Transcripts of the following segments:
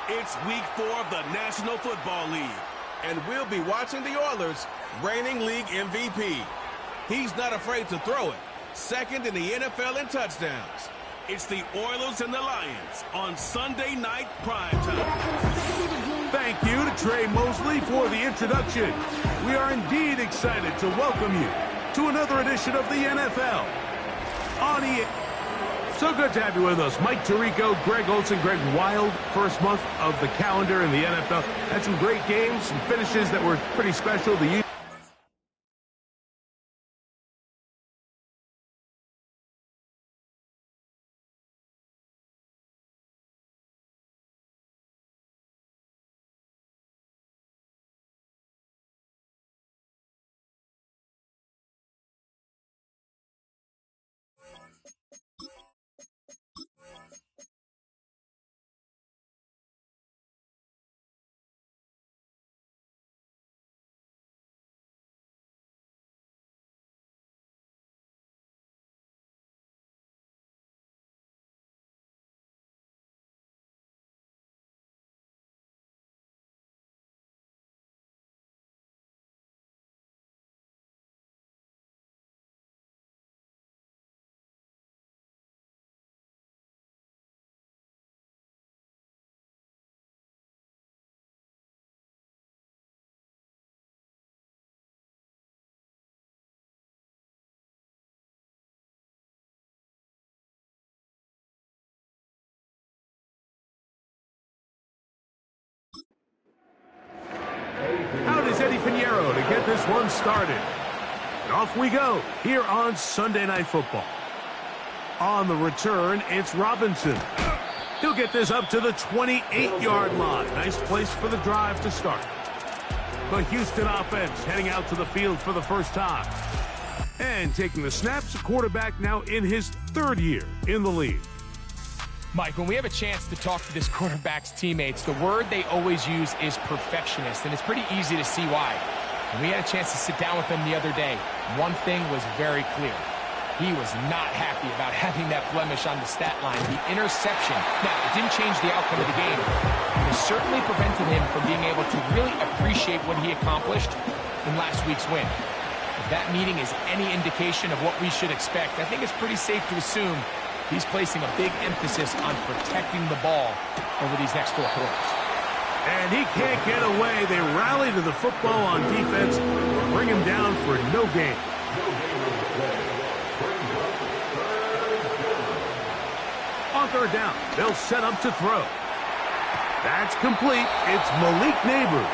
It's week 4 of the National Football League. And we'll be watching the Oilers, reigning league MVP. He's not afraid to throw it. Second in the NFL in touchdowns. It's the Oilers and the Lions on Sunday Night Primetime. Thank you to Trey Mosley for the introduction. We are indeed excited to welcome you to another edition of the NFL on EA. So good to have you with us. Mike Tirico, Greg Olsen, Greg Wild, first month of the calendar in the NFL. Had some great games, some finishes that were pretty special to you. Out is Eddie Pinheiro to get this one started. And off we go here on Sunday Night Football. On the return, it's Robinson. He'll get this up to the 28-yard line. Nice place for the drive to start. The Houston offense heading out to the field for the first time. And taking the snaps, a quarterback now in his 3rd year in the league. Mike, when we have a chance to talk to this quarterback's teammates, the word they always use is perfectionist, and it's pretty easy to see why. When we had a chance to sit down with him the other day, one thing was very clear. He was not happy about having that blemish on the stat line, the interception. Now, it didn't change the outcome of the game, but it certainly prevented him from being able to really appreciate what he accomplished in last week's win. If that meeting is any indication of what we should expect, I think it's pretty safe to assume he's placing a big emphasis on protecting the ball over these next 4 quarters. And he can't get away. They rally to the football on defense, bring him down for no gain. On 3rd down, they'll set up to throw. That's complete. It's Malik Nabers.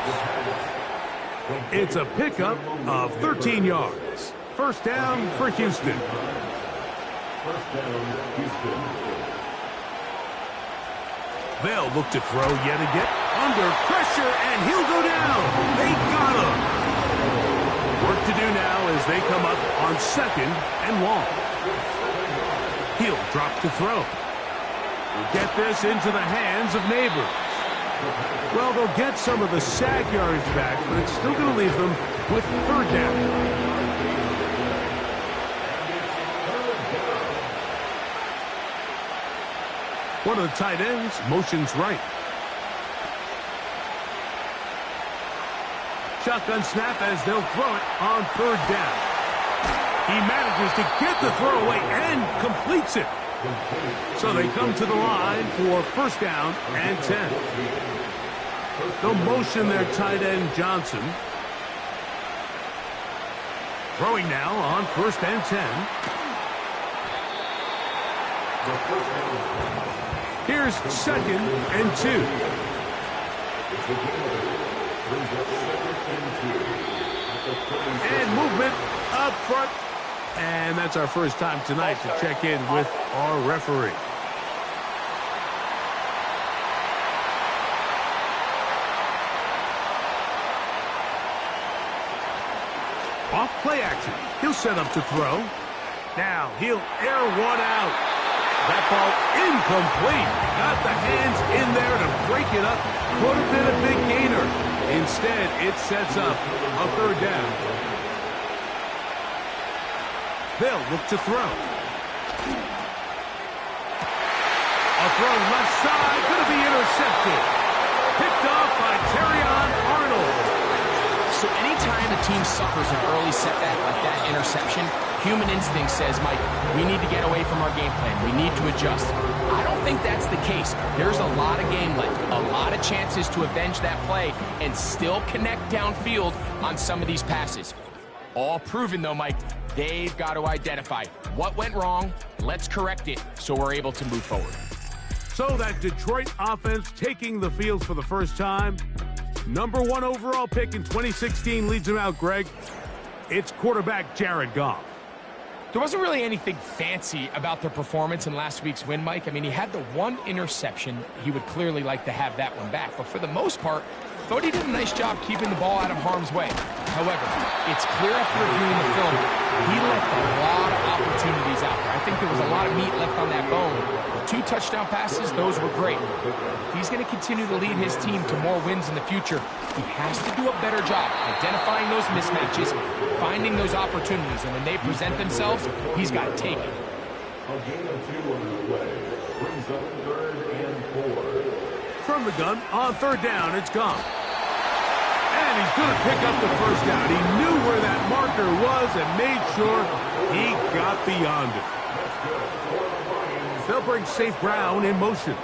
It's a pickup of 13 yards. First down for Houston. They'll look to throw yet again. Under pressure, and he'll go down. They got him. Work to do now as they come up on 2nd and long. He'll drop to throw. We'll get this into the hands of Nabers. Well, they'll get some of the sack yards back, but it's still going to leave them with 3rd down. One of the tight ends motions right. Shotgun snap as they'll throw it on 3rd down. He manages to get the throw away and completes it. So they come to the line for 1st down and 10. They'll motion their tight end Johnson. Throwing now on 1st and 10. Here's 2nd and 2. And movement up front. And that's our first time tonight to check in with our referee. Off play action. He'll set up to throw. Now he'll air one out. That ball incomplete. Got the hands in there to break it up. Could have been a big gainer. Instead, it sets up a 3rd down. They'll look to throw. A throw left side. Going to be intercepted. picked off by Terrion Arnold. So anytime a team suffers an early setback like that interception, human instinct says, Mike, we need to get away from our game plan. We need to adjust. I don't think that's the case. There's a lot of game left, a lot of chances to avenge that play and still connect downfield on some of these passes. All proven, though, Mike. They've got to identify what went wrong. Let's correct it so we're able to move forward. So that Detroit offense taking the field for the first time. Number 1 overall pick in 2016 leads him out, Greg. It's quarterback Jared Goff. There wasn't really anything fancy about their performance in last week's win, Mike. I mean, he had the one interception. He would clearly like to have that one back. But for the most part, I thought he did a nice job keeping the ball out of harm's way. However, it's clear after reviewing the film, he left a lot of opportunities out there. I think there was a lot of meat left on that bone. The 2 touchdown passes, those were great. If he's going to continue to lead his team to more wins in the future, he has to do a better job identifying those mismatches, finding those opportunities, and when they present themselves, he's got to take it. A gain of 2 on the play brings up 3rd and 4. From the gun, on 3rd down, it's gone. And he's going to pick up the first down. He knew where that marker was and made sure he got beyond it. They'll bring St. Brown in motion.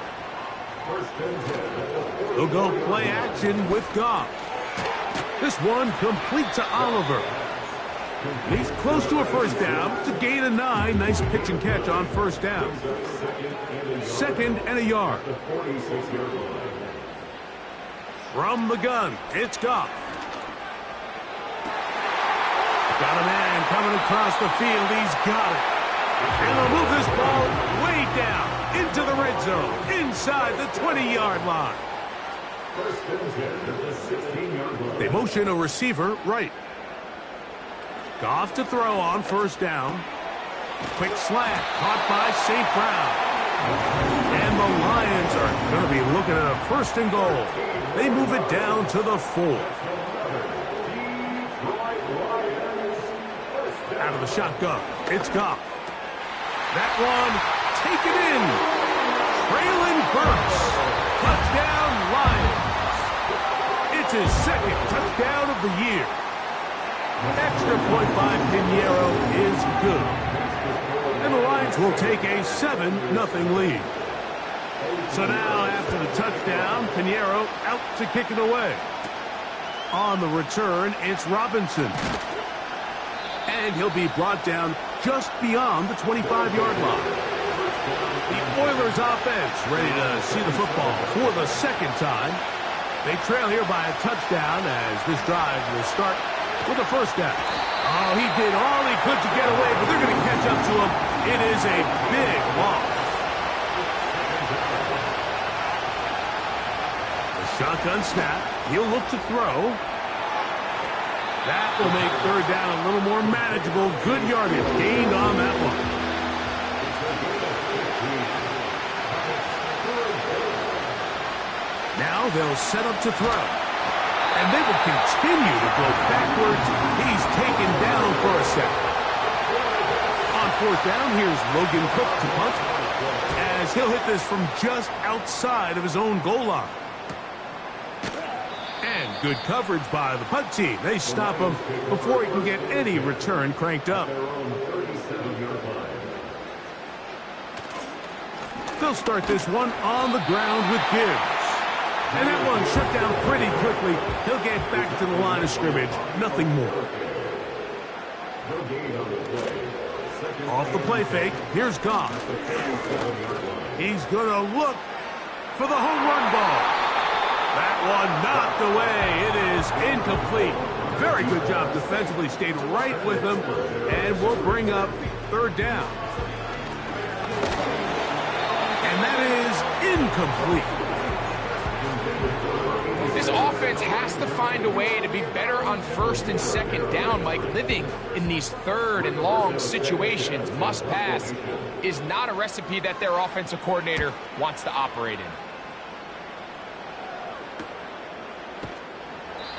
They'll go play action with Goff. This one complete to Oliver. He's close to a first down. It's a gain of 9. Nice pitch and catch on first down. 2nd and a yard. From the gun, it's Goff. Got a man coming across the field. He's got it. And they'll move this ball way down into the red zone, inside the 20-yard line. They motion a receiver right. Goff to throw on first down. Quick slant, caught by St. Brown. And the Lions are going to be looking at a 1st and goal. They move it down to the 4. Out of the shotgun, it's Goff. That one, taken in. Traylon Burks. Touchdown, Lions. It's his 2nd touchdown of the year. Extra point by Pinheiro is good. And the Lions will take a 7-0 lead. So now, after the touchdown, Pinheiro out to kick it away. On the return, it's Robinson. And he'll be brought down just beyond the 25-yard line. The Oilers offense ready to see the football for the 2nd time. They trail here by a touchdown as this drive will start with a first down. Oh, he did all he could to get away, but they're going to catch up to him. It is a big loss. The shotgun snap. He'll look to throw. That will make 3rd down a little more manageable. Good yardage gained on that one. Now they'll set up to throw. And they will continue to go backwards. He's taken down for a second. On 4th down, here's Logan Cook to punt, as he'll hit this from just outside of his own goal line. And good coverage by the punt team. They stop him before he can get any return cranked up. They'll start this one on the ground with Gibbs. And that one shut down pretty quickly. He'll get back to the line of scrimmage. Nothing more. Off the play fake, here's Goff. He's going to look for the home run ball. That one knocked away. It is incomplete. Very good job defensively. Stayed right with him. And we'll bring up 3rd down. And that is incomplete. This offense has to find a way to be better on 1st and 2nd down, Mike. Living in these 3rd and long situations, must pass, is not a recipe that their offensive coordinator wants to operate in.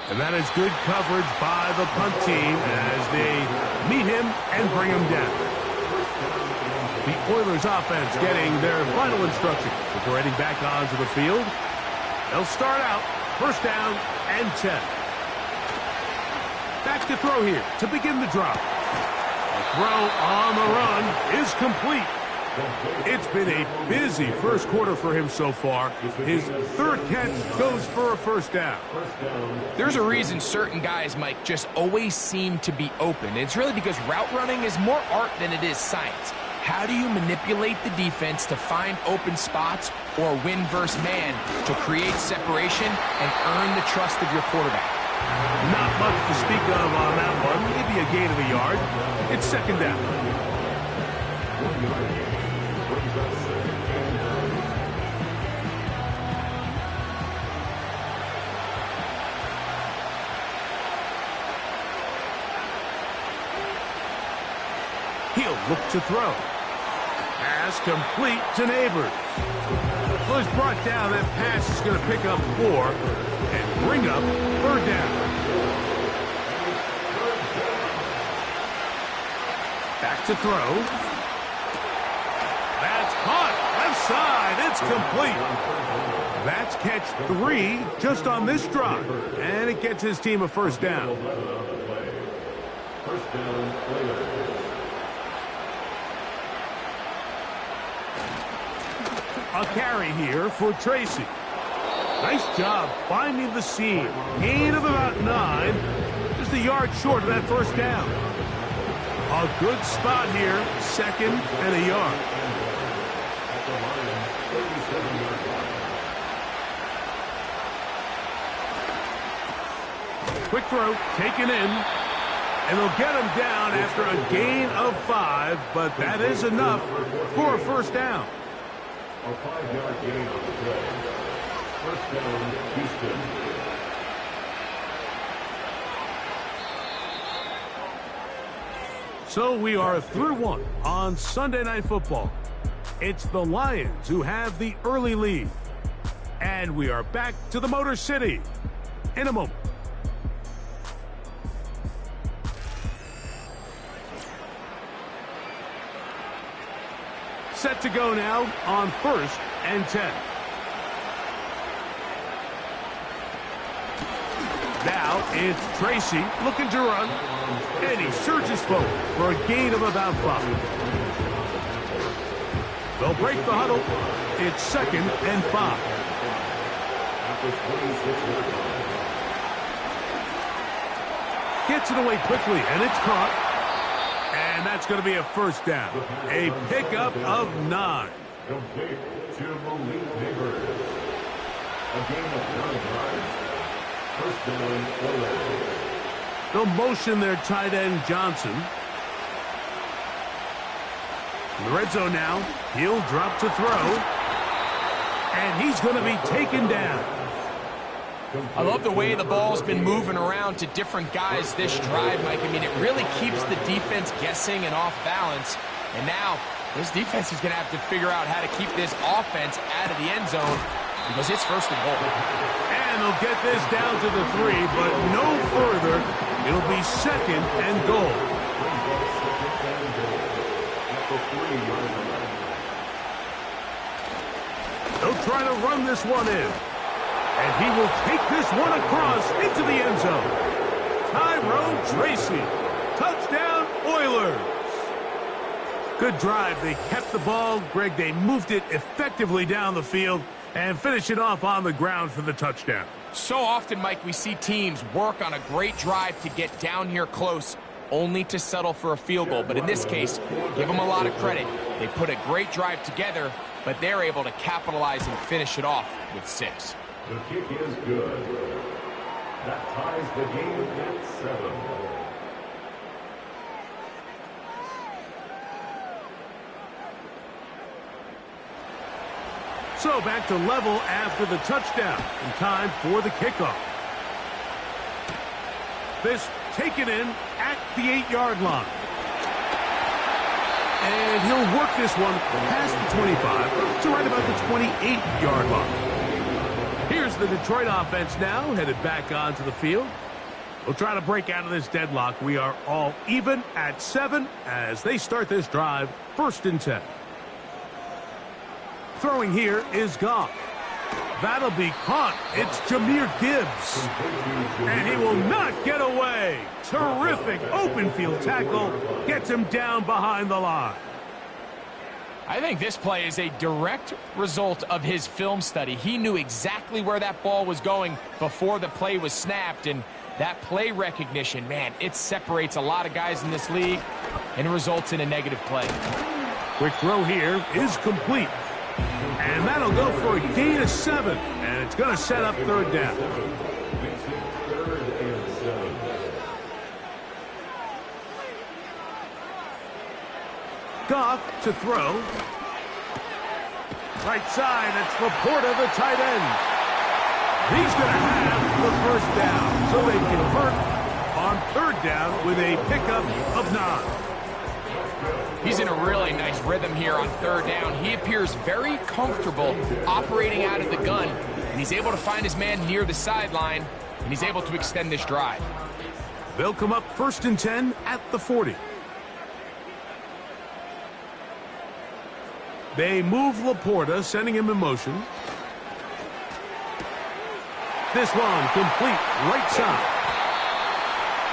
And that is good coverage by the punt team as they meet him and bring him down. The Oilers offense getting their final instruction before heading back onto the field. They'll start out First down and 10. Back to throw here to begin the drive. The throw on the run is complete. It's been a busy first quarter for him so far. His third catch goes for a first down. There's a reason certain guys, Mike, just always seem to be open. It's really because route running is more art than it is science. How do you manipulate the defense to find open spots or win versus man to create separation and earn the trust of your quarterback? Not much to speak of on that one. Maybe a gain of a yard. It's second down. He'll look to throw. Pass complete to Neighbors. Well, he's brought down. That pass is going to pick up 4 and bring up third down. Back to throw. That's caught. Left side. It's complete. That's catch 3 just on this drive. And it gets his team a first down. First down, Oilers. A carry here for Tracy. Nice job finding the seam. Gain of about 9. Just a yard short of that first down. A good spot here. Second and a yard. Quick throw, taken in. And they'll get him down after a gain of 5, but that is enough for a first down. A 5-yard gain on the play. First down, Houston. So we are through one on Sunday Night Football. It's the Lions who have the early lead. And we are back to the Motor City in a moment. Set to go now on first and 10. Now it's Tracy looking to run, and he surges forward for a gain of about 5. They'll break the huddle. It's second and 5. Gets it away quickly, and it's caught. And that's going to be a first down. A pickup of 9. Complete to Malik Neighbors. A gain of 9 yards. First down, Oilers. They'll motion their tight end Johnson. In the red zone now, he'll drop to throw. And he's going to be taken down. I love the way the ball's been moving around to different guys this drive, Mike. I mean, it really keeps the defense guessing and off balance. And now, this defense is going to have to figure out how to keep this offense out of the end zone because it's first and goal. And they'll get this down to the 3, but no further. It'll be second and goal. They'll try to run this one in. And he will take this one across into the end zone. Tyrone Tracy. Touchdown, Oilers. Good drive. They kept the ball. Greg, they moved it effectively down the field and finish it off on the ground for the touchdown. So often, Mike, we see teams work on a great drive to get down here close, only to settle for a field goal. But in this case, give them a lot of credit. They put a great drive together, but they're able to capitalize and finish it off with 6. The kick is good. That ties the game at 7. So back to level after the touchdown. In time for the kickoff. This taken in at the 8-yard line. And he'll work this one past the 25 to right about the 28-yard line. Here's the Detroit offense now, headed back onto the field. We'll try to break out of this deadlock. We are all even at 7 as they start this drive, first and 10. Throwing here is Goff. That'll be caught. It's Jahmyr Gibbs. And he will not get away. Terrific open field tackle. Gets him down behind the line. I think this play is a direct result of his film study. He knew exactly where that ball was going before the play was snapped, and that play recognition, man, it separates a lot of guys in this league and results in a negative play. Quick throw here is complete. And that'll go for a gain of 7, and it's going to set up third down. Goff to throw. Right side, it's Laporta, the tight end. He's going to have the first down, so they convert on third down with a pickup of 9. He's in a really nice rhythm here on third down. He appears very comfortable operating out of the gun, and he's able to find his man near the sideline, and he's able to extend this drive. They'll come up 1st and 10 at the 40. They move Laporta, sending him in motion. This one complete right side.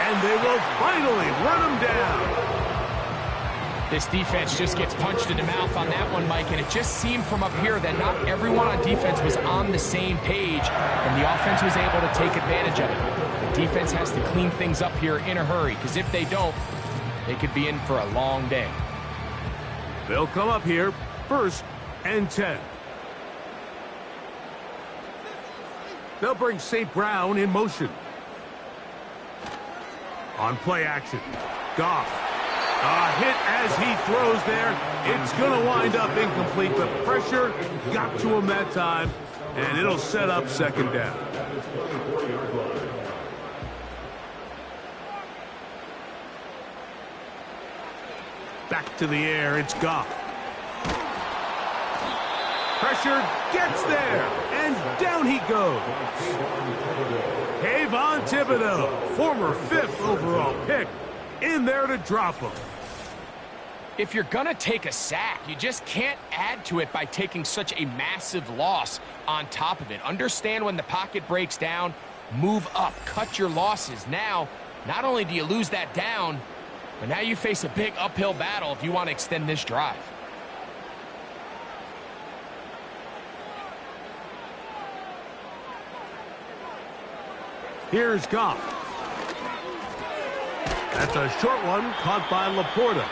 And they will finally run him down. This defense just gets punched in the mouth on that one, Mike, and it just seemed from up here that not everyone on defense was on the same page, and the offense was able to take advantage of it. The defense has to clean things up here in a hurry, because if they don't, they could be in for a long day. They'll come up here 1st and 10. They'll bring St. Brown in motion. On play action, Goff. A hit as he throws there. It's going to wind up incomplete, but pressure got to him that time, and it'll set up second down. Back to the air, it's Goff. Pressure gets there, and down he goes. Kayvon Thibodeaux, former 5th overall pick, in there to drop him. If you're going to take a sack, you just can't add to it by taking such a massive loss on top of it. Understand when the pocket breaks down, move up, cut your losses. Now, not only do you lose that down, but now you face a big uphill battle if you want to extend this drive. Here's Goff. That's a short one caught by Laporta.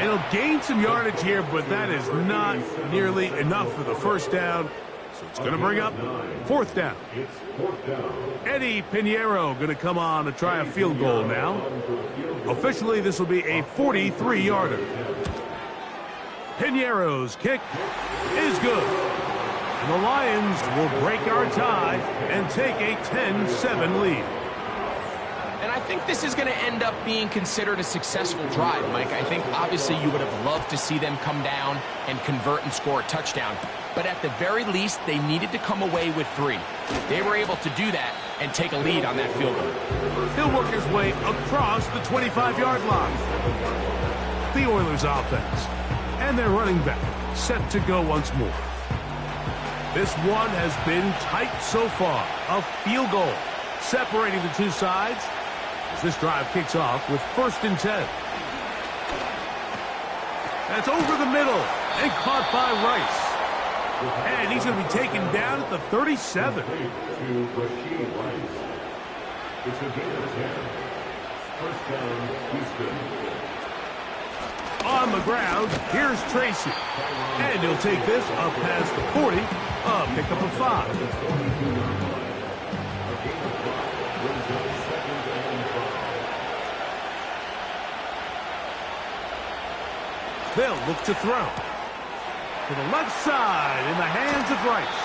It'll gain some yardage here, but that is not nearly enough for the first down. So it's going to bring up 4th down. Eddie Pinheiro going to come on to try a field goal now. Officially, this will be a 43-yarder. Pinheiro's kick is good. And the Lions will break our tie and take a 10-7 lead. And I think this is going to end up being considered a successful drive, Mike. I think obviously you would have loved to see them come down and convert and score a touchdown. But at the very least, they needed to come away with 3. They were able to do that and take a lead on that field goal. He'll work his way across the 25-yard line. The Oilers offense. And their running back set to go once more. This one has been tight so far. A field goal separating the two sides as this drive kicks off with 1st and 10. That's over the middle and caught by Rice. And he's going to be taken down at the 37. It's a gain of 10. First down, Houston. On the ground, here's Tracy. And he'll take this up past the 40, a pickup of 5. They'll look to throw. To the left side in the hands of Rice.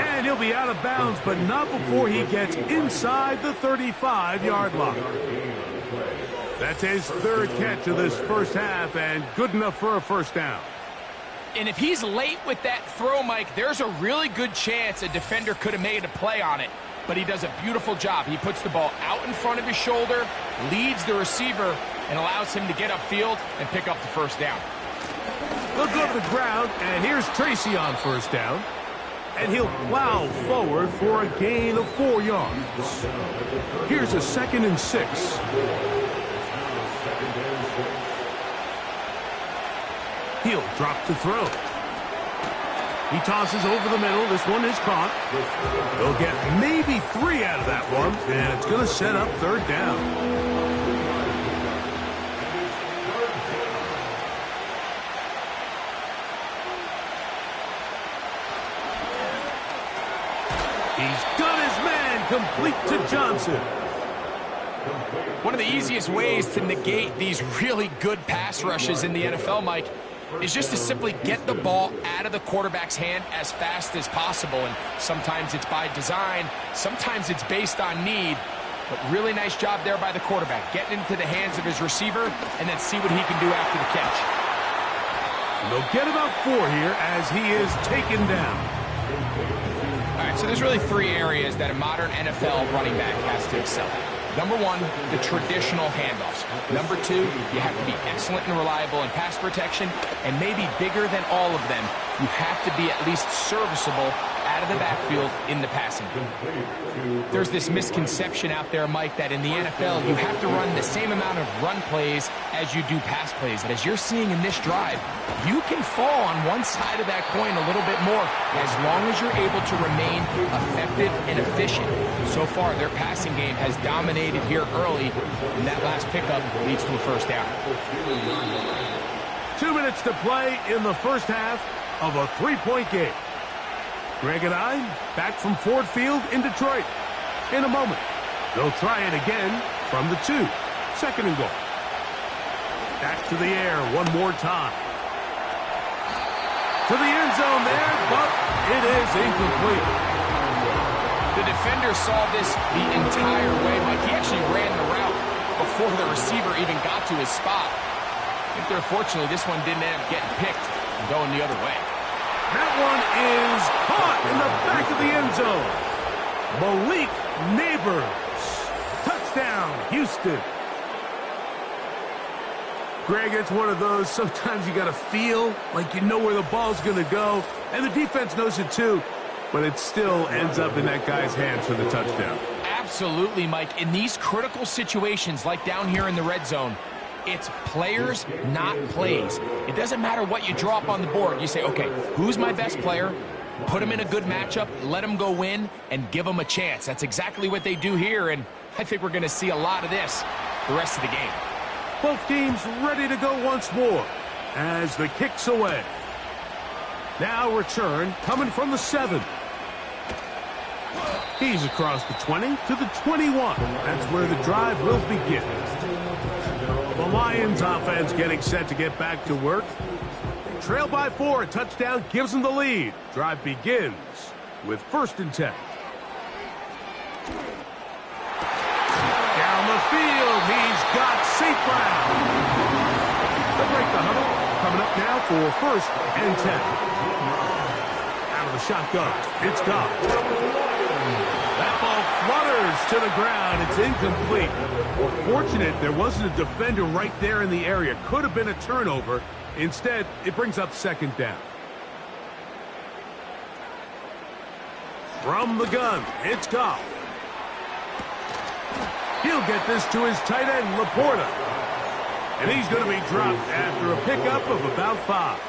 And he'll be out of bounds, but not before he gets inside the 35-yard line. That's his 3rd catch of this first half, and good enough for a first down. And if he's late with that throw, Mike, there's a really good chance a defender could have made a play on it. But he does a beautiful job. He puts the ball out in front of his shoulder, leads the receiver, and allows him to get upfield and pick up the first down. They'll go to the ground, and here's Tracy on first down. and he'll plow forward for a gain of 4 yards. Here's a 2nd and 6. He'll drop to throw. He tosses over the middle. This one is caught. They'll get maybe 3 out of that one, and it's going to set up 3rd down. He's got his man complete to Johnson. One of the easiest ways to negate these really good pass rushes in the NFL, Mike, is just to simply get the ball out of the quarterback's hand as fast as possible. And sometimes it's by design, sometimes it's based on need. But really nice job there by the quarterback, getting into the hands of his receiver and then see what he can do after the catch. And they'll get about 4 here as he is taken down. All right, so there's really 3 areas that a modern NFL running back has to excel at. Number 1, the traditional handoffs. Number 2, you have to be excellent and reliable in pass protection, and maybe bigger than all of them, you have to be at least serviceable out of the backfield in the passing game. There's this misconception out there, Mike, that in the NFL, you have to run the same amount of run plays as you do pass plays. And as you're seeing in this drive, you can fall on one side of that coin a little bit more as long as you're able to remain effective and efficient. So far, their passing game has dominated here early, and that last pickup leads to a 1st down. 2 minutes to play in the first half of a 3-point game. Greg and I back from Ford Field in Detroit. In a moment, they'll try it again from the 2. 2nd and goal. Back to the air one more time. To the end zone there, but it is incomplete. The defender saw this the entire way, Mike. He actually ran the route before the receiver even got to his spot. I think unfortunately this one didn't end up getting picked and going the other way. That one is caught in the back of the end zone. Malik Neighbors. Touchdown, Houston. Greg, it's one of those, sometimes you got to feel like you know where the ball's going to go, and the defense knows it too, but it still ends up in that guy's hands for the touchdown. Absolutely, Mike. In these critical situations, like down here in the red zone, it's players, not plays. It doesn't matter what you draw up on the board. You say, okay, who's my best player? Put him in a good matchup, let him go win, and give him a chance. That's exactly what they do here, and I think we're going to see a lot of this the rest of the game. Both teams ready to go once more as the kick's away. Now return coming from the 7. He's across the 20 to the 21. That's where the drive will begin. The Lions offense getting set to get back to work. They trail by 4. A touchdown gives them the lead. Drive begins with 1st and 10. Down the field, he's got St. Brown. They'll break the huddle. Coming up now for 1st and 10. Out of the shotgun, it's Goff. That ball flutters to the ground. It's incomplete. Well, fortunate there wasn't a defender right there in the area. Could have been a turnover. Instead, it brings up 2nd down. From the gun, it's Goff. He'll get this to his tight end, Laporta. And he's going to be dropped after a pickup of about 5.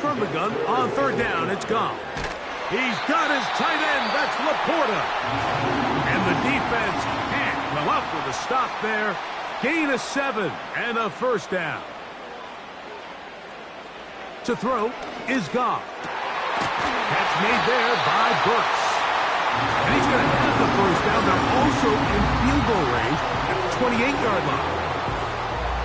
From the gun, on 3rd down, it's Goff. He's got his tight end. That's Laporta. And the defense can't come up with a stop there. Gain of 7 and a 1st down. To throw is Goff. Catch made there by Burks. And he's going to have the 1st down. They're also in field goal range at the 28-yard line.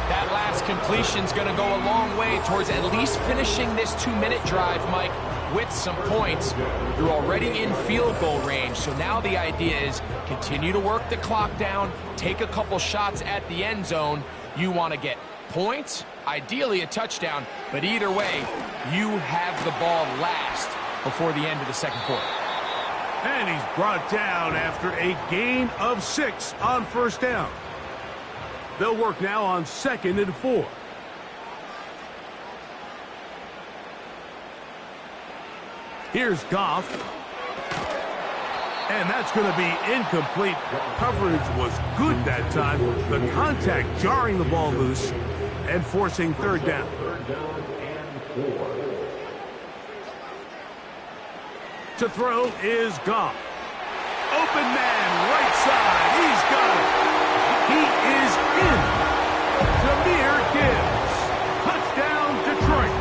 That last completion's going to go a long way towards at least finishing this 2-minute drive, Mike, with some points. You're already in field goal range, so now the idea is continue to work the clock down, take a couple shots at the end zone. You want to get points, ideally a touchdown, but either way, you have the ball last before the end of the 2nd quarter. And he's brought down after a gain of 6 on 1st down. They'll work now on 2nd and 4. Here's Goff. And that's going to be incomplete. Coverage was good that time. The contact jarring the ball loose and forcing third down. Third down and 4. To throw is Goff. Open man, right side. He's got it. He is in. Jahmyr Gibbs. Touchdown, Detroit.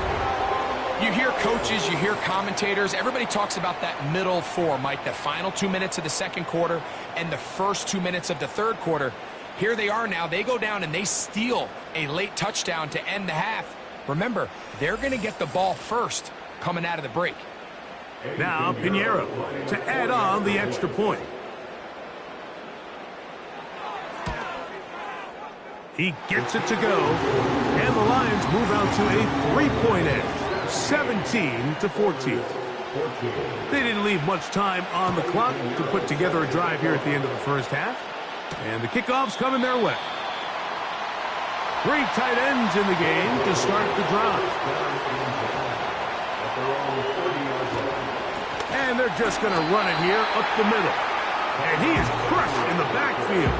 You hear coaches, you hear commentators, everybody talks about that middle four, Mike, the final 2 minutes of the second quarter and the first 2 minutes of the third quarter. Here they are now. They go down and they steal a late touchdown to end the half. Remember, they're going to get the ball first coming out of the break. Now Pinheiro to add on the extra point. He gets it to go, and the Lions move out to a three-point edge. 17-14. They didn't leave much time on the clock to put together a drive here at the end of the first half. And the kickoff's coming their way. 3 tight ends in the game to start the drive. And they're just going to run it here up the middle. And he is crushed in the backfield.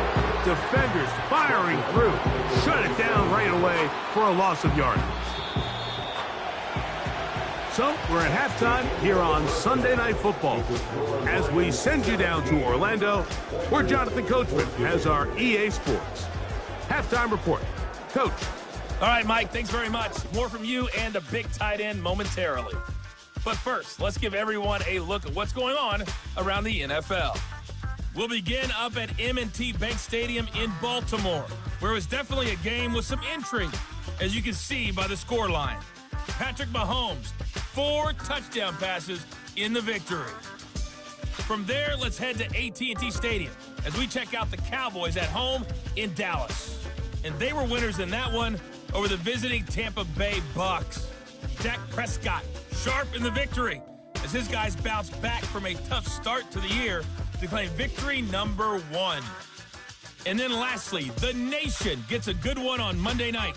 Defenders firing through. Shut it down right away for a loss of yardage. So, we're at halftime here on Sunday Night Football. As we send you down to Orlando, where Jonathan Coachman has our EA Sports halftime report. Coach. All right, Mike, thanks very much. More from you and a big tight end momentarily. But first, let's give everyone a look at what's going on around the NFL. We'll begin up at M&T Bank Stadium in Baltimore, where it was definitely a game with some intrigue, as you can see by the scoreline. Patrick Mahomes, 4 touchdown passes in the victory. From there, let's head to AT&T Stadium as we check out the Cowboys at home in Dallas. And they were winners in that one over the visiting Tampa Bay Bucks. Dak Prescott, sharp in the victory as his guys bounced back from a tough start to the year to claim victory number 1. And then lastly, the nation gets a good one on Monday night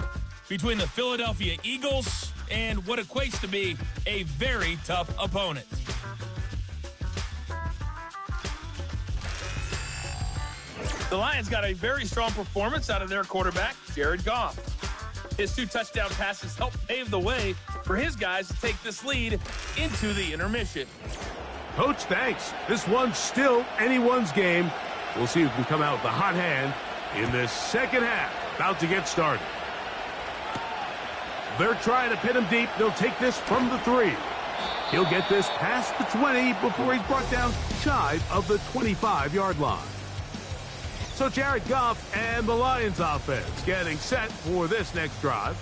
between the Philadelphia Eagles and what equates to be a very tough opponent. The Lions got a very strong performance out of their quarterback, Jared Goff. His 2 touchdown passes helped pave the way for his guys to take this lead into the intermission. Coach, thanks. This one's still anyone's game. We'll see who can come out with the hot hand in this second half. About to get started. They're trying to pin him deep. They'll take this from the 3. He'll get this past the 20 before he's brought down shy of the 25-yard line. So Jared Goff and the Lions offense getting set for this next drive.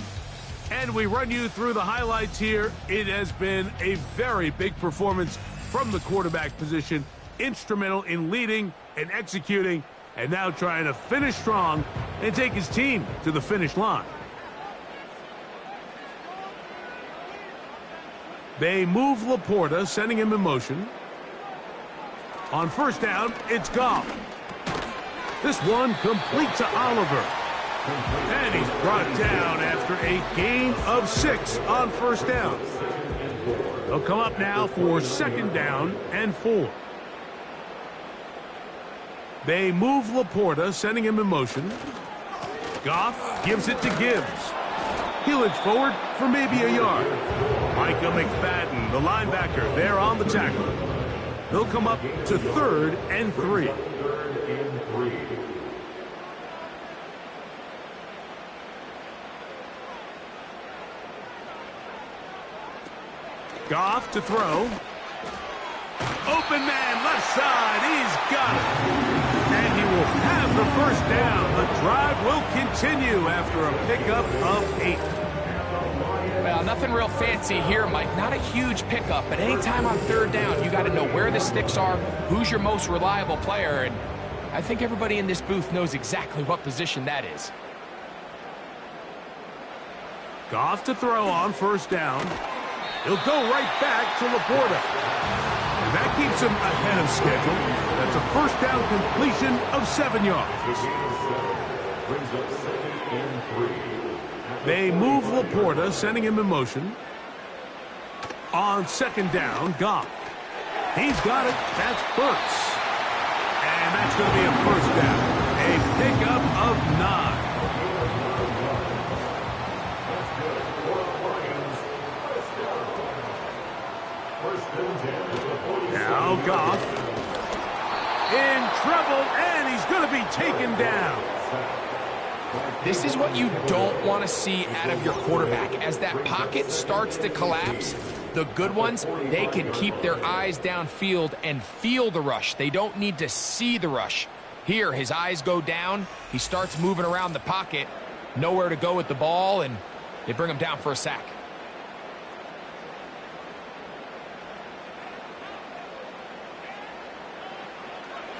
And we run you through the highlights here. It has been a very big performance from the quarterback position. Instrumental in leading and executing, and now trying to finish strong and take his team to the finish line. They move Laporta, sending him in motion. On first down, it's Goff. This one complete to Oliver. And he's brought down after a gain of 6 on first down. They'll come up now for second down and 4. They move Laporta, sending him in motion. Goff gives it to Gibbs. He'll inch forward for maybe a yard. Micah McFadden, the linebacker, there on the tackle. They'll come up to third and 3. Goff to throw. Open man, left side. He's got it. And he will have the first down. The drive will continue after a pickup of 8. Well, nothing real fancy here, Mike. Not a huge pickup, but anytime on third down, you got to know where the sticks are, who's your most reliable player, and I think everybody in this booth knows exactly what position that is. Goff to throw on first down. He'll go right back to Laporta. And that keeps him ahead of schedule. That's a first down completion of 7 yards. They move Laporta, sending him in motion. On second down, Goff. He's got it. That's Burks. And that's going to be a first down. A pickup of 9. Now Goff in trouble, and he's going to be taken down. This is what you don't want to see out of your quarterback. As that pocket starts to collapse, the good ones, they can keep their eyes downfield and feel the rush. They don't need to see the rush. Here, his eyes go down. He starts moving around the pocket. Nowhere to go with the ball, and they bring him down for a sack.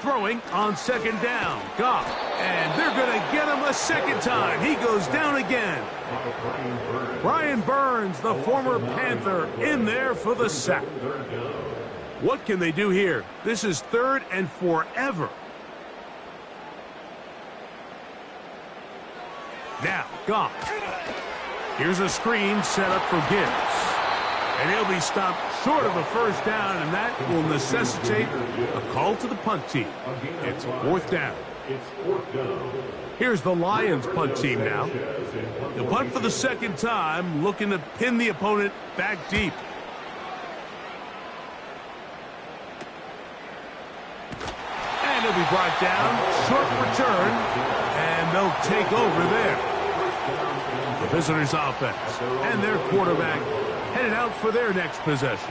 Throwing on second down. Goff. And they're going to get him a second time. He goes down again. Brian Burns, the former Panther, in there for the sack. What can they do here? This is 3rd and forever. Now, Goff. Here's a screen set up for Gibbs. And he'll be stopped short of a first down, and that will necessitate a call to the punt team. It's 4th down. Here's the Lions punt team now. They'll punt for the second time, looking to pin the opponent back deep. And he'll be brought down. Short return, and they'll take over there. The visitors' offense and their quarterback headed out for their next possession.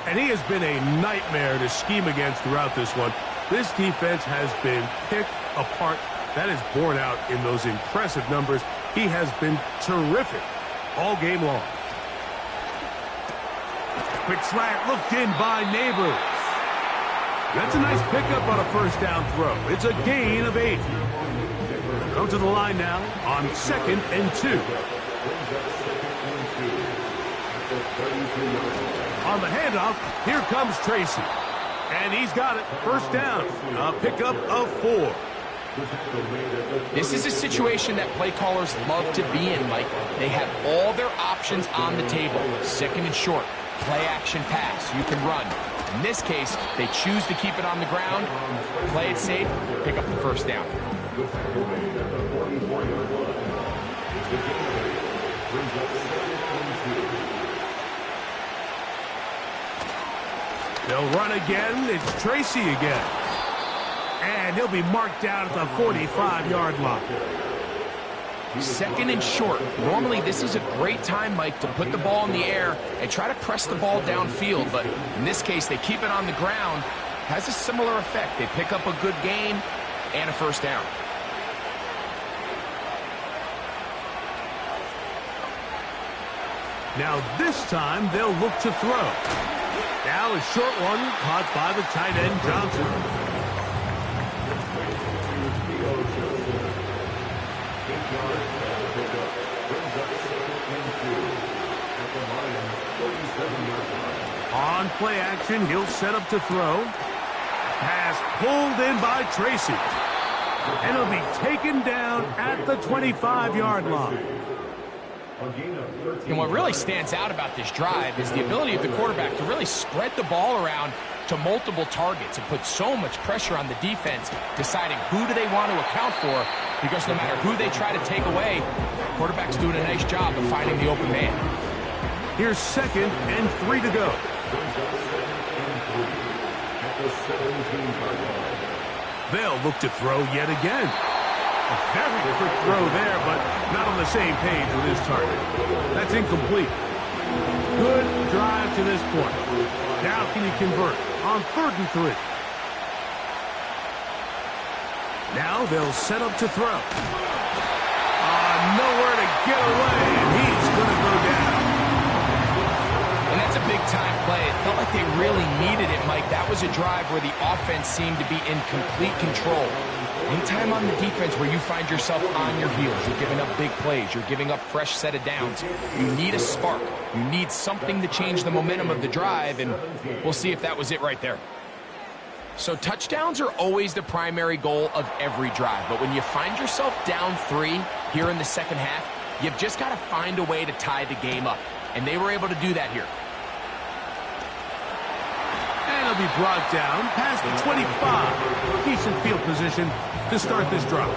And he has been a nightmare to scheme against throughout this one. This defense has been picked apart. That is borne out in those impressive numbers. He has been terrific all game long. Quick slant looked in by Neighbors. That's a nice pickup on a first down throw. It's a gain of 8. Come to the line now on 2nd and 2. On the handoff, here comes Tracy. And he's got it. First down. A pickup of 4. This is a situation that play callers love to be in, Mike. They have all their options on the table. 2nd and short. Play action pass. You can run. In this case, they choose to keep it on the ground, play it safe, pick up the first down. They'll run again. It's Tracy again. And he'll be marked down at the 45-yard line. 2nd and short. Normally, this is a great time, Mike, to put the ball in the air and try to press the ball downfield. But in this case, they keep it on the ground. Has a similar effect. They pick up a good gain and a first down. Now this time, they'll look to throw. Now a short one caught by the tight end, Johnson. On play action, he'll set up to throw. Pass pulled in by Tracy. And he'll be taken down at the 25-yard line. And what really stands out about this drive is the ability of the quarterback to really spread the ball around to multiple targets and put so much pressure on the defense, deciding who do they want to account for, because no matter who they try to take away, the quarterback's doing a nice job of finding the open man. Here's 2nd and 3 to go. They'll look to throw yet again. A very quick throw there, but not on the same page with his target. That's incomplete. Good drive to this point. Now can he convert on 3rd and 3? Now they'll set up to throw. Nowhere to get away, and he's going to go down. And that's a big-time play. It felt like they really needed it, Mike. That was a drive where the offense seemed to be in complete control. Anytime on the defense where you find yourself on your heels, you're giving up big plays, you're giving up fresh set of downs, you need a spark. You need something to change the momentum of the drive, and we'll see if that was it right there. So touchdowns are always the primary goal of every drive, but when you find yourself down 3 here in the second half, you've just got to find a way to tie the game up, and they were able to do that here. And Now be brought down past the 25. Decent field position to start this drive.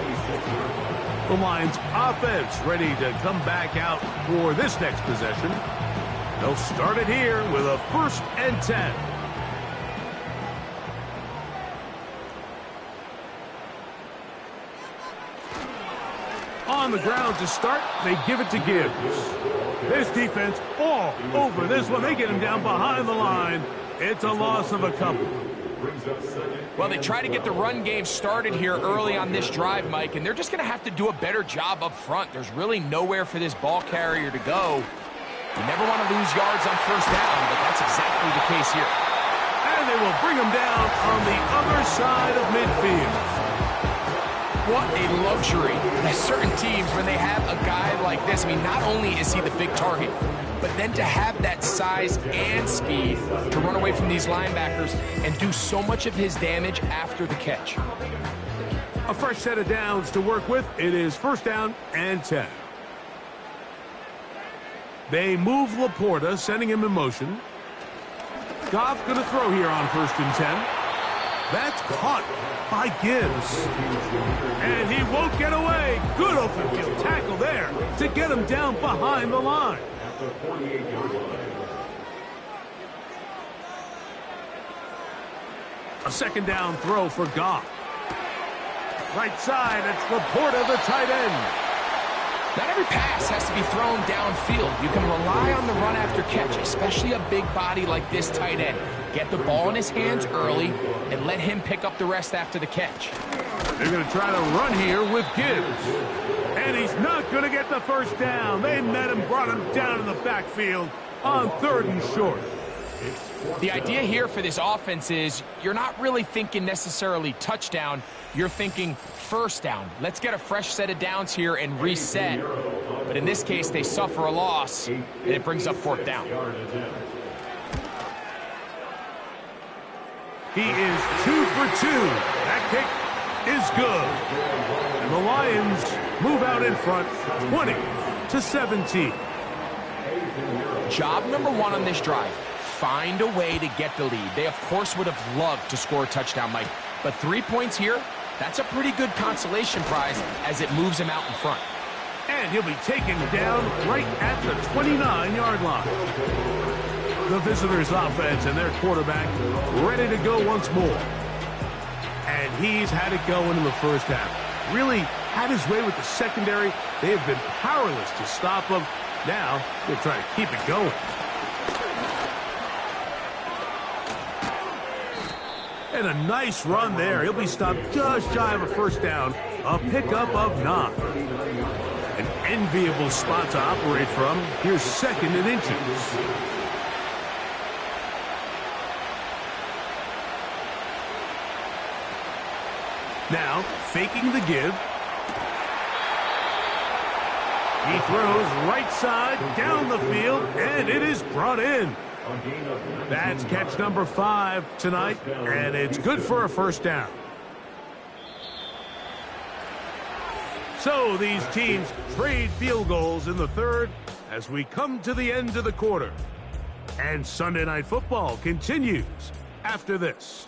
The Lions offense ready to come back out for this next possession. They'll start it here with a 1st and 10. On the ground to start, they give it to Gibbs. This defense all over this one. They get him down behind the line. It's a loss of a couple. Well, they try to get the run game started here early on this drive, Mike, and they're just going to have to do a better job up front. There's really nowhere for this ball carrier to go. You never want to lose yards on 1st down, but that's exactly the case here. And they will bring him down on the other side of midfield. What a luxury that certain teams, when they have a guy like this, I mean, not only is he the big target, but then to have that size and speed to run away from these linebackers and do so much of his damage after the catch. A fresh set of downs to work with. It is 1st down and 10. They move Laporta, sending him in motion. Goff going to throw here on 1st and 10. That's caught by Gibbs. And he won't get away. Good open field tackle there to get him down behind the line. A 2nd down throw for Goff. Right side, it's Laporta, the tight end. Not every pass has to be thrown downfield. You can rely on the run after catch, especially a big body like this tight end. Get the ball in his hands early and let him pick up the rest after the catch. They're going to try to run here with Gibbs. And he's not going to get the 1st down. They met him, brought him down in the backfield on 3rd and short. The idea here for this offense is you're not really thinking necessarily touchdown. You're thinking 1st down. Let's get a fresh set of downs here and reset. But in this case, they suffer a loss, and it brings up 4th down. He is 2 for 2. That kick is good. And the Lions move out in front, 20-17. Job number 1 on this drive. Find a way to get the lead. They, of course, would have loved to score a touchdown, Mike. But 3 points here, that's a pretty good consolation prize as it moves him out in front. And he'll be taken down right at the 29-yard line. The visitors' offense and their quarterback ready to go once more. And he's had it going in the 1st half. Really had his way with the secondary. They have been powerless to stop him. Now they'll try to keep it going. And a nice run there. He'll be stopped just shy of a 1st down. A pickup of 9. An enviable spot to operate from. Here's 2nd and inches. Now, faking the give. He throws right side, down the field, and it is brought in. That's catch number 5 tonight, and it's good for a 1st down. So these teams trade field goals in the 3rd as we come to the end of the quarter. And Sunday Night Football continues after this.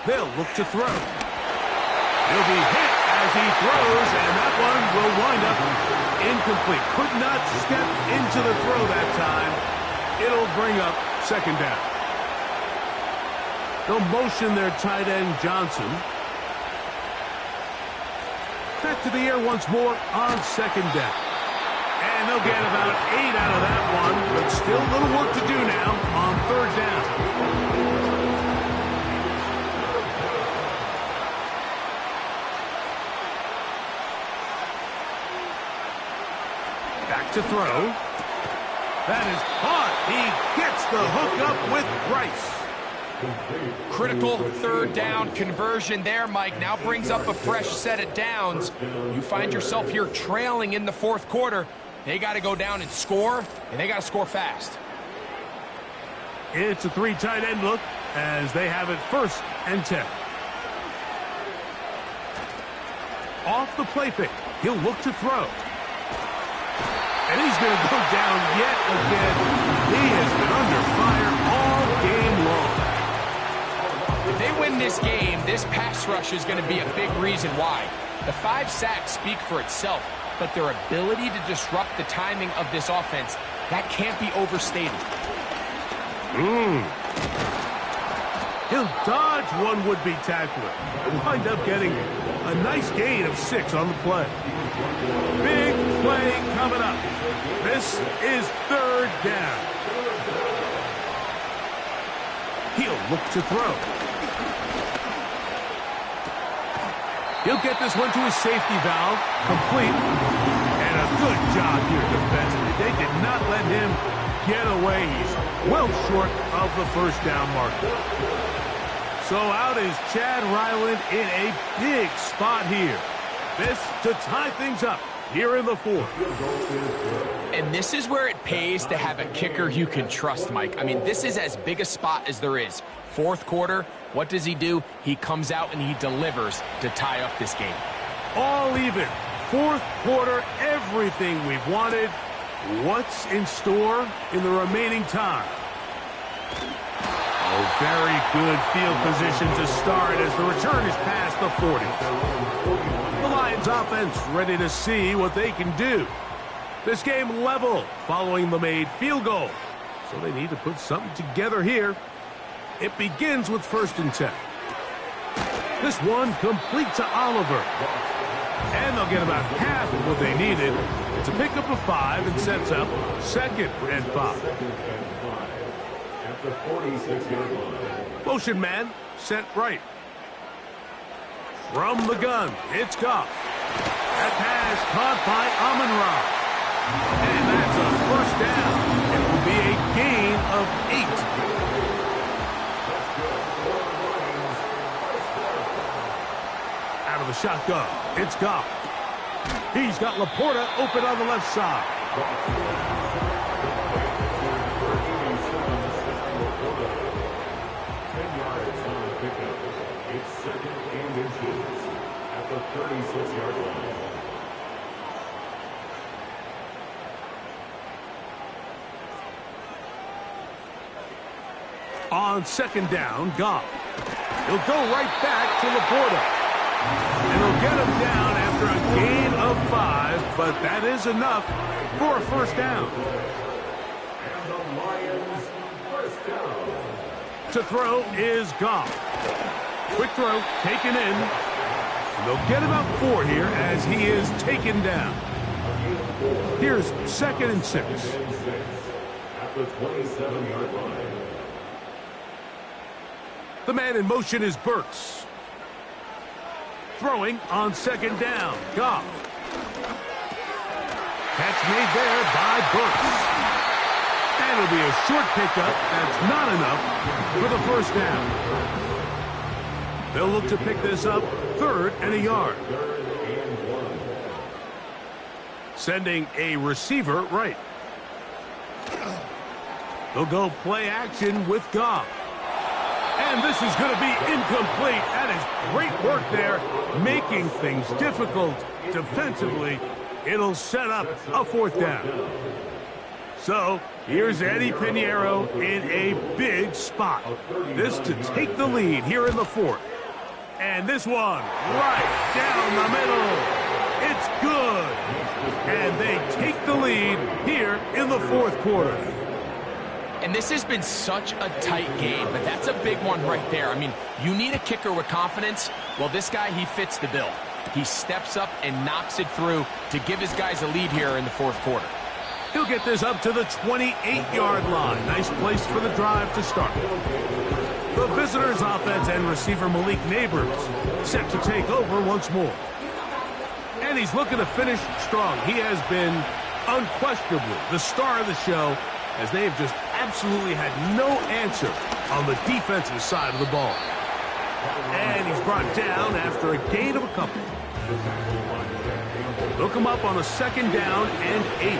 They'll look to throw. He'll be hit as he throws, and that one will wind up incomplete. Could not step into the throw that time. It'll bring up 2nd down. They'll motion their tight end, Johnson. Back to the air once more on 2nd down. And they'll get about 8 out of that one, but still a little work to do now on 3rd down. Back to throw. That is caught. He gets the hook up with Rice. Critical 3rd down conversion there, Mike. Now brings up a fresh set of downs. You find yourself here trailing in the 4th quarter. They got to go down and score, and they got to score fast. It's a 3 tight end look as they have it 1st and 10. Off the play fake. He'll look to throw. And he's going to go down yet again. He has been under fire all game long. If they win this game, this pass rush is going to be a big reason why. The 5 sacks speak for itself, but their ability to disrupt the timing of this offense, that can't be overstated. He'll dodge one would-be tackler and wind up getting a nice gain of 6 on the play. Big play coming up. This is 3rd down. He'll look to throw. He'll get this one to his safety valve, complete. And a good job here defensively. They did not let him get away. He's well short of the 1st down marker. So out is Chad Ryland in a big spot here. This to tie things up here in the 4th. And this is where it pays to have a kicker you can trust, Mike. I mean, this is as big a spot as there is. 4th quarter, what does he do? He comes out and he delivers to tie up this game. All even. 4th quarter, everything we've wanted. What's in store in the remaining time? Oh, very good field position to start as the return is past the 40. The Lions offense ready to see what they can do. This game level following the made field goal. So they need to put something together here. It begins with 1st and 10. This one complete to Oliver. And they'll get about half of what they needed. It's a pickup of 5 and sets up 2nd and 5. At the 46-yard line. Motion man set right. From the gun, it's Goff. That pass caught by Amon-Ra. And that's a 1st down. It will be a gain of 8. Out of the shotgun, it's Goff. He's got Laporta open on the left side. It's 2nd and inches at the 36-yard line. On 2nd down, Goff. He'll go right back to Laporta. And he'll get him down after a gain of 5, but that is enough for a 1st down. And the Lions 1st down. To throw is Goff. Quick throw, taken in. And they'll get about 4 here as he is taken down. Here's 2nd and 6. At the 27-yard line. The man in motion is Burks. Throwing on 2nd down, Goff. Catch made there by Burks. And it'll be a short pickup. That's not enough for the 1st down. They'll look to pick this up 3rd and a yard. Sending a receiver right. They'll go play action with Goff. And this is going to be incomplete. That is great work there, making things difficult defensively. It'll set up a 4th down. So here's Eddie Pinheiro in a big spot. This to take the lead here in the 4th. And this one right down the middle. It's good. And they take the lead here in the 4th quarter. And this has been such a tight game, but that's a big one right there. I mean, you need a kicker with confidence. Well, this guy, he fits the bill. He steps up and knocks it through to give his guys a lead here in the 4th quarter. He'll get this up to the 28-yard line. Nice place for the drive to start. The visitors' offense and receiver Malik Neighbors set to take over once more. And he's looking to finish strong. He has been unquestionably the star of the show, as they have just absolutely had no answer on the defensive side of the ball. And he's brought down after a gain of a couple. They'll come up on a 2nd down and 8.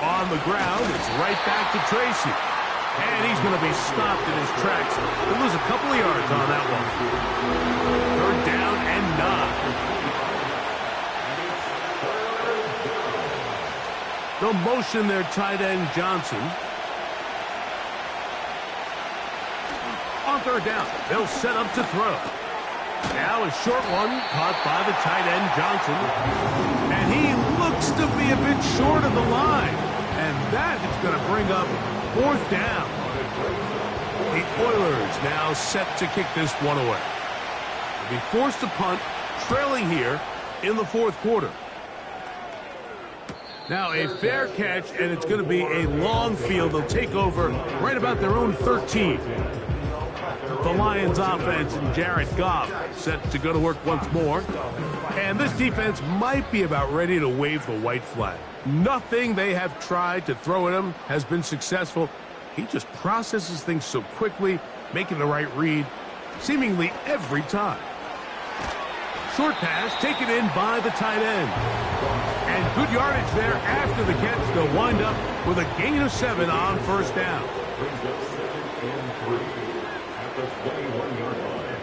On the ground, it's right back to Tracy. And he's going to be stopped in his tracks. He'll lose a couple of yards on that one. 3rd down and 9. They'll motion their tight end, Johnson. On 3rd down, they'll set up to throw. Now a short one caught by the tight end, Johnson. And he looks to be a bit short of the line. And that is going to bring up 4th down. The Oilers now set to kick this one away. They'll be forced to punt, trailing here in the 4th quarter. Now a fair catch, and it's going to be a long field. They'll take over right about their own 13. The Lions offense and Jared Goff set to go to work once more. And this defense might be about ready to wave the white flag. Nothing they have tried to throw at him has been successful. He just processes things so quickly, making the right read seemingly every time. Short pass taken in by the tight end. And good yardage there after the catch. They'll wind up with a gain of 7 on 1st down. Brings up 2nd and 3 at the 21-yard line.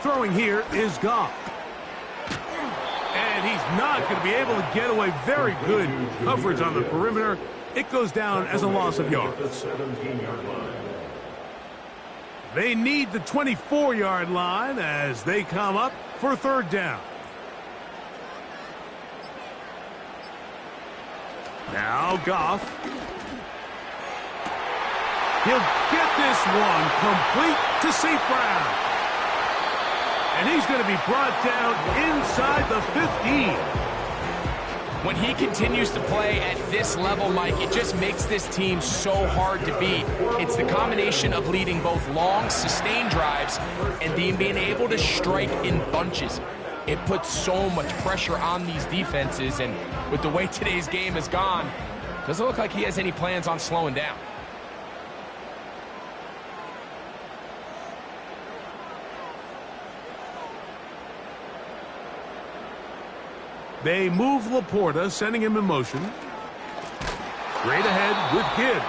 Throwing here is Goff. And he's not going to be able to get away. Very good coverage on the perimeter. It goes down as a loss of yards. The 17-yard line. They need the 24-yard line as they come up for 3rd down. Now Goff. He'll get this one complete to St. Brown. And he's going to be brought down inside the 15. When he continues to play at this level, Mike, it just makes this team so hard to beat. It's the combination of leading both long, sustained drives and being able to strike in bunches. It puts so much pressure on these defenses, and with the way today's game has gone, doesn't look like he has any plans on slowing down. They move Laporta, sending him in motion. Straight ahead with Gibbs.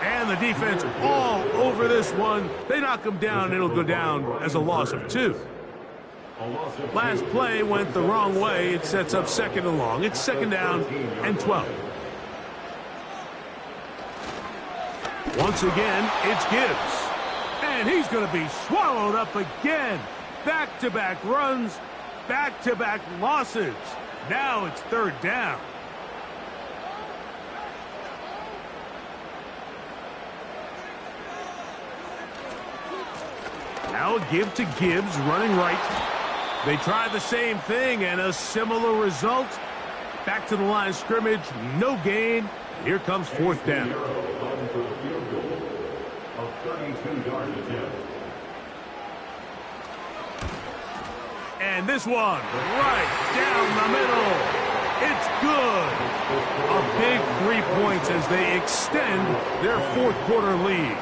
And the defense all over this one. They knock him down. It'll go down as a loss of 2. Last play went the wrong way. It sets up 2nd and long. It's 2nd down and 12. Once again, it's Gibbs. And he's going to be swallowed up again. Back-to-back runs. Back-to-back losses. Now it's 3rd down. Now a give to Gibbs, running right. They try the same thing and a similar result. Back to the line of scrimmage, no gain. Here comes 4th down. And this one, right down the middle. It's good. A big 3 points as they extend their 4th quarter lead.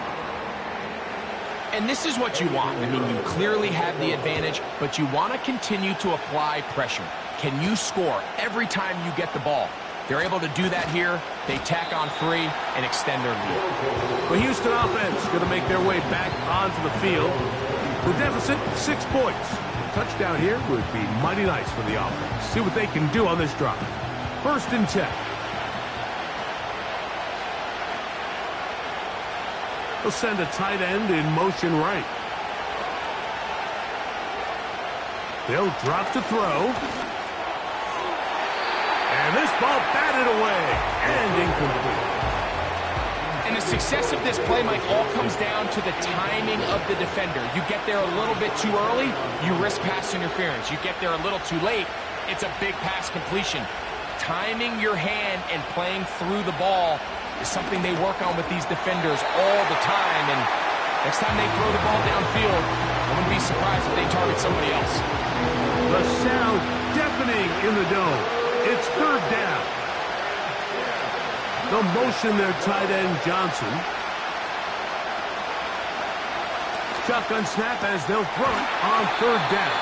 And this is what you want. I mean, you clearly have the advantage, but you want to continue to apply pressure. Can you score every time you get the ball? They're able to do that here. They tack on 3 and extend their lead. The Houston offense going to make their way back onto the field. The deficit, 6 points. Touchdown here would be mighty nice for the offense. See what they can do on this drive. 1st and 10. They'll send a tight end in motion right. They'll drop to throw. And this ball batted away and incomplete. And the success of this play, Mike, all comes down to the timing of the defender. You get there a little bit too early, you risk pass interference. You get there a little too late, it's a big pass completion. Timing your hand and playing through the ball is something they work on with these defenders all the time. And next time they throw the ball downfield, I wouldn't be surprised if they target somebody else. The sound deafening in the dome. It's 3rd down. They'll motion their tight end, Johnson. Shotgun snap as they'll throw it on 3rd down.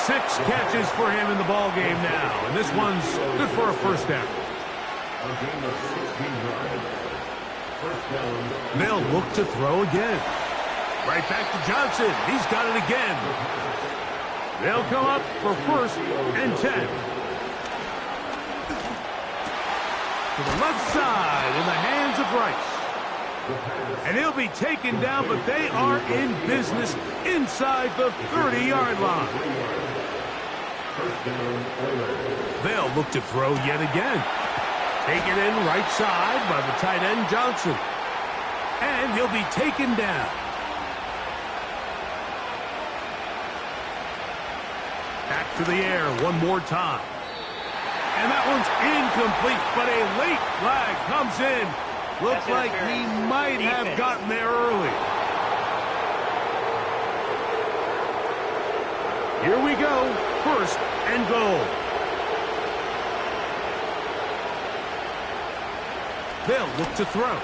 6 catches for him in the ball game now, and this one's good for a 1st down. A game of 16 drives. First down. They'll look to throw again. Right back to Johnson. He's got it again. They'll come up for 1st and 10. To the left side in the hands of Rice. And he'll be taken down, but they are in business inside the 30-yard line. They'll look to throw yet again. Taken in right side by the tight end Johnson. And he'll be taken down. Back to the air one more time. And that one's incomplete, but a late flag comes in. Looks like he might have gotten there early. Here we go. 1st and goal. They'll look to throw.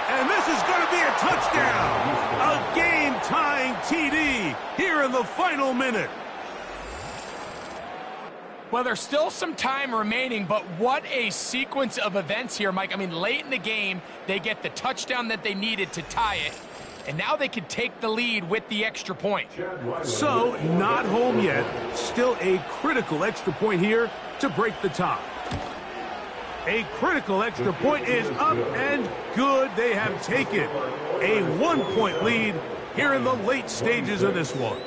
And this is going to be a touchdown. A game-tying TD here in the final minute. Well, there's still some time remaining, but what a sequence of events here, Mike. I mean, late in the game, they get the touchdown that they needed to tie it, and now they can take the lead with the extra point. So, not home yet. Still a critical extra point here to break the tie. A critical extra point is up and good. They have taken a 1-point lead here in the late stages of this one.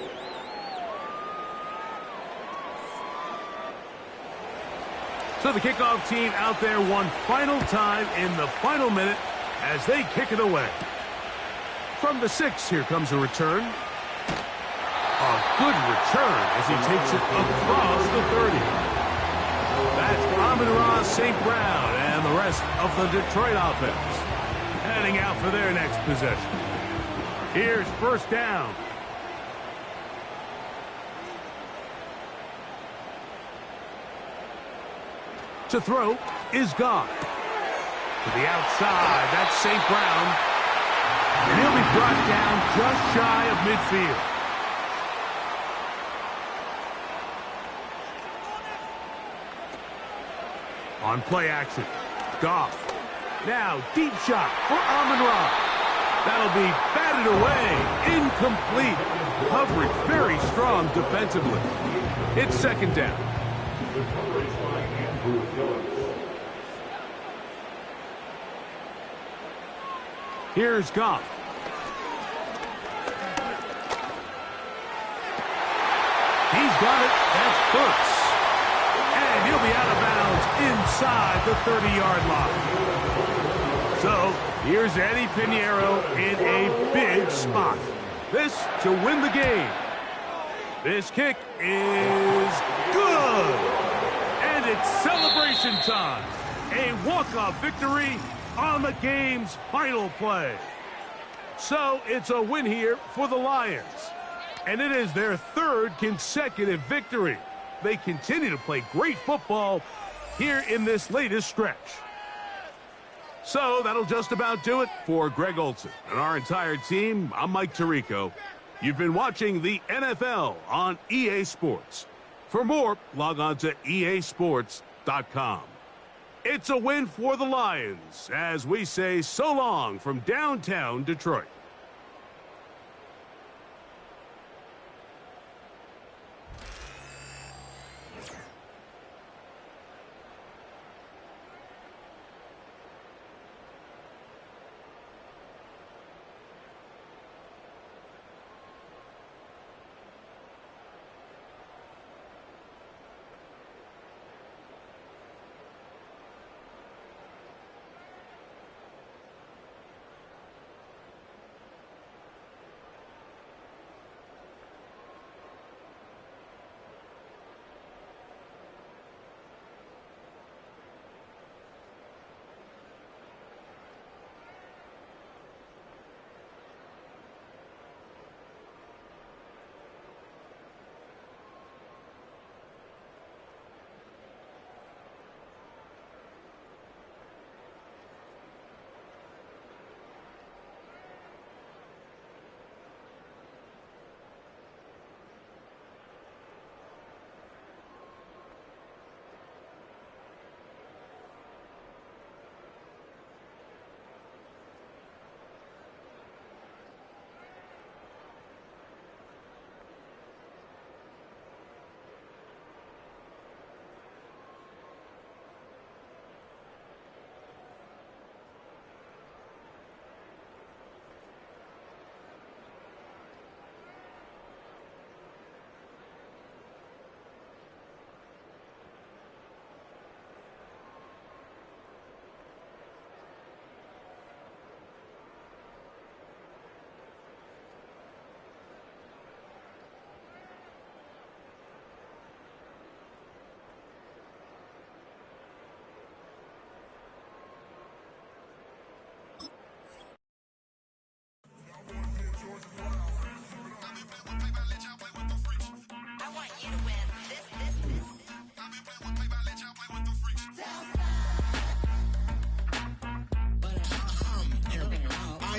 So the kickoff team out there one final time in the final minute as they kick it away. From the 6, here comes a return. A good return as he takes it across the 30. That's Amon-Ra St. Brown and the rest of the Detroit offense heading out for their next possession. Here's 1st down. To throw is Goff. To the outside, that's St. Brown. And he'll be brought down just shy of midfield. On play action, Goff. Now, deep shot for Amon-Ra. That'll be batted away. Incomplete. Coverage very strong defensively. It's 2nd down. Here's Goff. He's got it. That's Burks. And he'll be out of bounds inside the 30-yard line. So, here's Eddie Piñeiro in a big spot. This to win the game. This kick is good. And it's celebration time. A walk-off victory on the game's final play. So it's a win here for the Lions. And it is their 3rd consecutive victory. They continue to play great football here in this latest stretch. So that'll just about do it for Greg Olsen and our entire team. I'm Mike Tirico. You've been watching the NFL on EA Sports. For more, log on to easports.com. It's a win for the Lions as we say so long from downtown Detroit.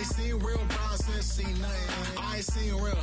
ain't seen real bronze since C9. I ain't seen real.